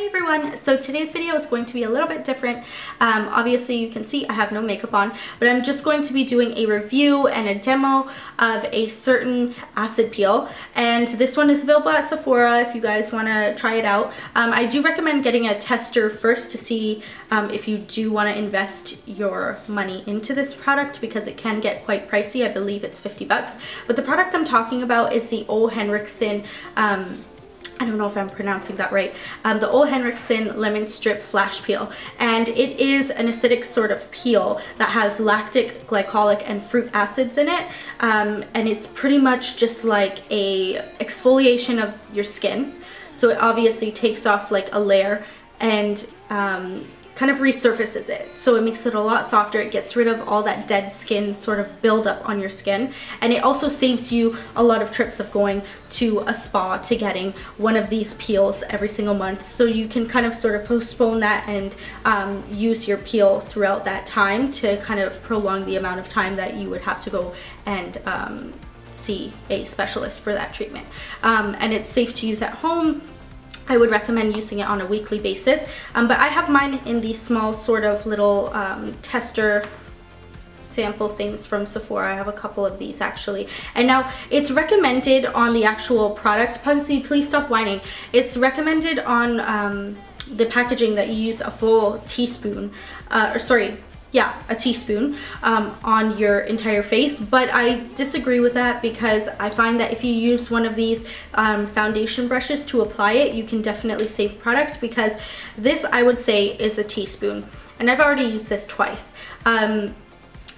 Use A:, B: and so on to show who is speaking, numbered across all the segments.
A: Hi everyone, so today's video is going to be a little bit different. Obviously you can see I have no makeup on, but I'm just going to be doing a review and a demo of a certain acid peel, and this one is available at Sephora if you guys want to try it out. I do recommend getting a tester first to see if you do want to invest your money into this product, because it can get quite pricey. I believe it's 50 bucks, but the product I'm talking about is the O. Henriksen I don't know if I'm pronouncing that right. The O. Henriksen Lemon Strip Flash Peel, and it is an acidic sort of peel that has lactic, glycolic, and fruit acids in it, and it's pretty much just like a exfoliation of your skin. So it obviously takes off like a layer and kind of resurfaces it, so it makes it a lot softer. It gets rid of all that dead skin sort of buildup on your skin, and it also saves you a lot of trips of going to a spa to getting one of these peels every single month. So you can kind of sort of postpone that and use your peel throughout that time to kind of prolong the amount of time that you would have to go and see a specialist for that treatment. And it's safe to use at home. I would recommend using it on a weekly basis, but I have mine in these small sort of little tester sample things from Sephora. I have a couple of these actually, and now it's recommended on the actual product. Pugsy, please stop whining. It's recommended on the packaging that you use a full teaspoon, a teaspoon on your entire face, but I disagree with that, because I find that if you use one of these foundation brushes to apply it, you can definitely save products, because this, I would say, is a teaspoon, and I've already used this twice.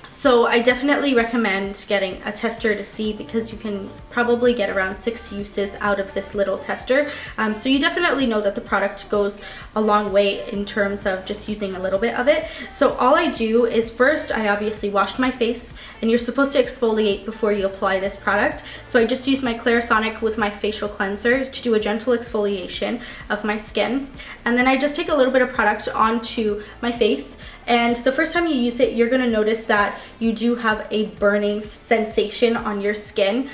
A: So I definitely recommend getting a tester to see, because you can probably get around 6 uses out of this little tester. So you definitely know that the product goes a long way in terms of just using a little bit of it. So all I do is, first I obviously washed my face, and you're supposed to exfoliate before you apply this product. So I just use my Clarisonic with my facial cleanser to do a gentle exfoliation of my skin. And then I just take a little bit of product onto my face. And the first time you use it, you're gonna notice that you do have a burning sensation on your skin,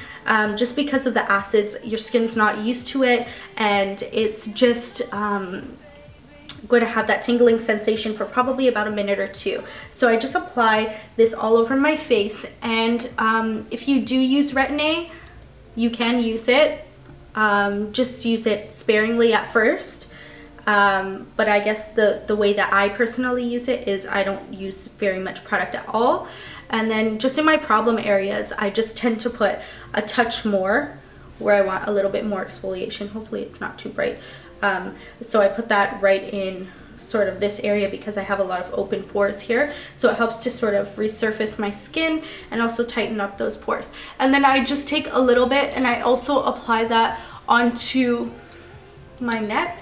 A: just because of the acids. Your skin's not used to it, and it's just going to have that tingling sensation for probably about a minute or two. So I just apply this all over my face, and if you do use Retin-A, you can use it. Just use it sparingly at first. But I guess the way that I personally use it is I don't use very much product at all. And then just in my problem areas, I just tend to put a touch more where I want a little bit more exfoliation. Hopefully it's not too bright. So I put that right in sort of this area, because I have a lot of open pores here. So it helps to sort of resurface my skin and also tighten up those pores. And then I just take a little bit and I also apply that onto my neck,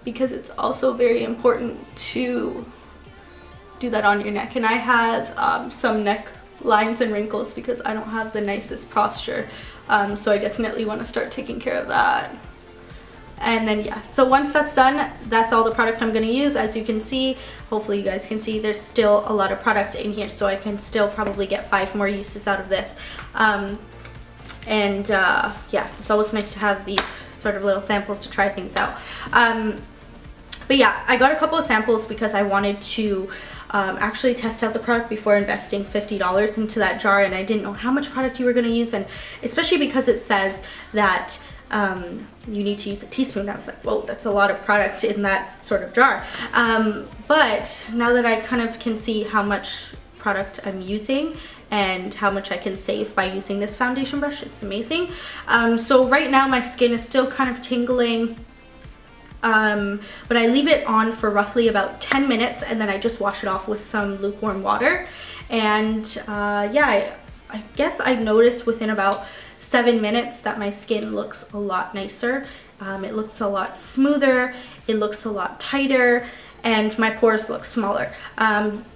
A: because it's also very important to do that on your neck. And I have some neck lines and wrinkles because I don't have the nicest posture. So I definitely want to start taking care of that. And then yeah, so once that's done, that's all the product I'm going to use. As you can see, hopefully you guys can see, there's still a lot of product in here, so I can still probably get 5 more uses out of this. Yeah, it's always nice to have these sort of little samples to try things out. But yeah, I got a couple of samples because I wanted to actually test out the product before investing $50 into that jar, and I didn't know how much product you were going to use, and especially because it says that you need to use a teaspoon. I was like, whoa, that's a lot of product in that sort of jar. But now that I kind of can see how much product I'm using and how much I can save by using this foundation brush, it's amazing. So right now my skin is still kind of tingling, but I leave it on for roughly about 10 minutes, and then I just wash it off with some lukewarm water. And yeah, I guess I noticed within about 7 minutes that my skin looks a lot nicer. It looks a lot smoother, it looks a lot tighter, and my pores look smaller.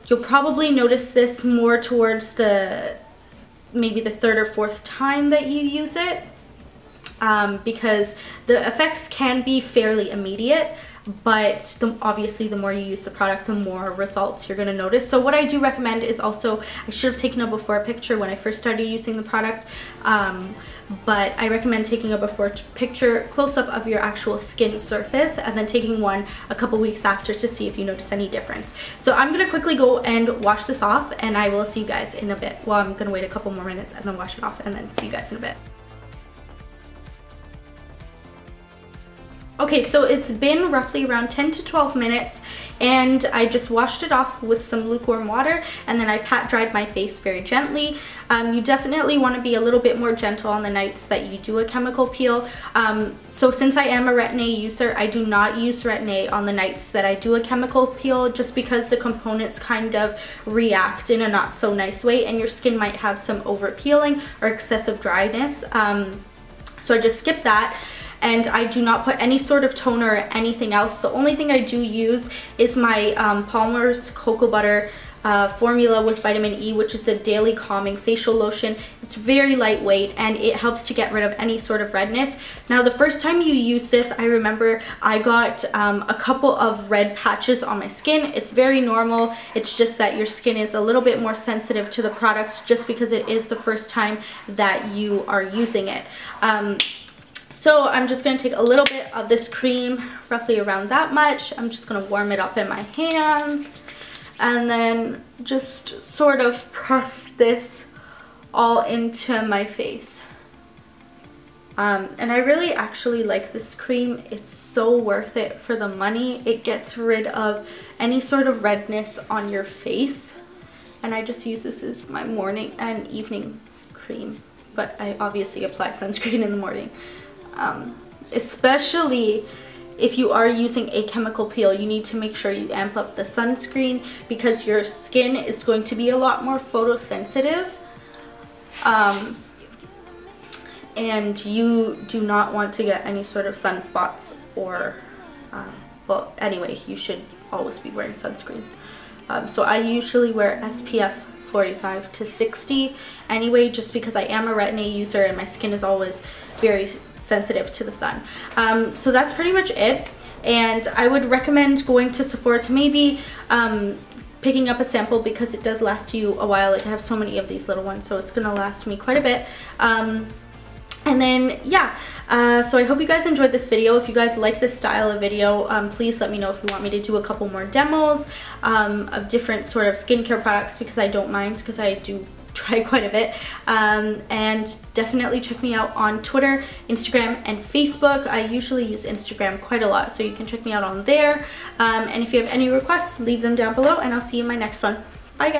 A: You'll probably notice this more towards maybe the 3rd or 4th time that you use it. because the effects can be fairly immediate, but obviously the more you use the product, the more results you're going to notice. So what I do recommend is also, I should have taken a before picture when I first started using the product, but I recommend taking a before picture close-up of your actual skin surface and then taking one a couple weeks after to see if you notice any difference. So I'm going to quickly go and wash this off, and I will see you guys in a bit. Well, I'm going to wait a couple more minutes and then wash it off and then see you guys in a bit. Okay, so it's been roughly around 10 to 12 minutes, and I just washed it off with some lukewarm water, and then I pat dried my face very gently. You definitely want to be a little bit more gentle on the nights that you do a chemical peel. So since I am a Retin-A user, I do not use Retin-A on the nights that I do a chemical peel, just because the components kind of react in a not so nice way, and your skin might have some over peeling or excessive dryness. So I just skip that. And I do not put any sort of toner or anything else. The only thing I do use is my Palmer's Cocoa Butter formula with vitamin E, which is the Daily Calming Facial Lotion. It's very lightweight and it helps to get rid of any sort of redness. Now, the first time you use this, I remember I got a couple of red patches on my skin. It's very normal. It's just that your skin is a little bit more sensitive to the product just because it is the first time that you are using it. So I'm just going to take a little bit of this cream, roughly around that much. I'm just going to warm it up in my hands and then just sort of press this all into my face. And I really actually like this cream. It's so worth it for the money. It gets rid of any sort of redness on your face. And I just use this as my morning and evening cream. But I obviously apply sunscreen in the morning. Especially if you are using a chemical peel, you need to make sure you amp up the sunscreen because your skin is going to be a lot more photosensitive, and you do not want to get any sort of sunspots or well, anyway, you should always be wearing sunscreen. So I usually wear SPF 45 to 60 anyway, just because I am a Retin-A user and my skin is always very sensitive to the sun. So that's pretty much it, and I would recommend going to Sephora to maybe picking up a sample because it does last you a while. I have so many of these little ones, so it's gonna last me quite a bit. And then yeah, so I hope you guys enjoyed this video. If you guys like this style of video, please let me know if you want me to do a couple more demos of different sort of skincare products, because I don't mind, because I do try quite a bit. And definitely check me out on Twitter, Instagram, and Facebook. I usually use Instagram quite a lot, so you can check me out on there. And if you have any requests, leave them down below, and I'll see you in my next one. Bye guys.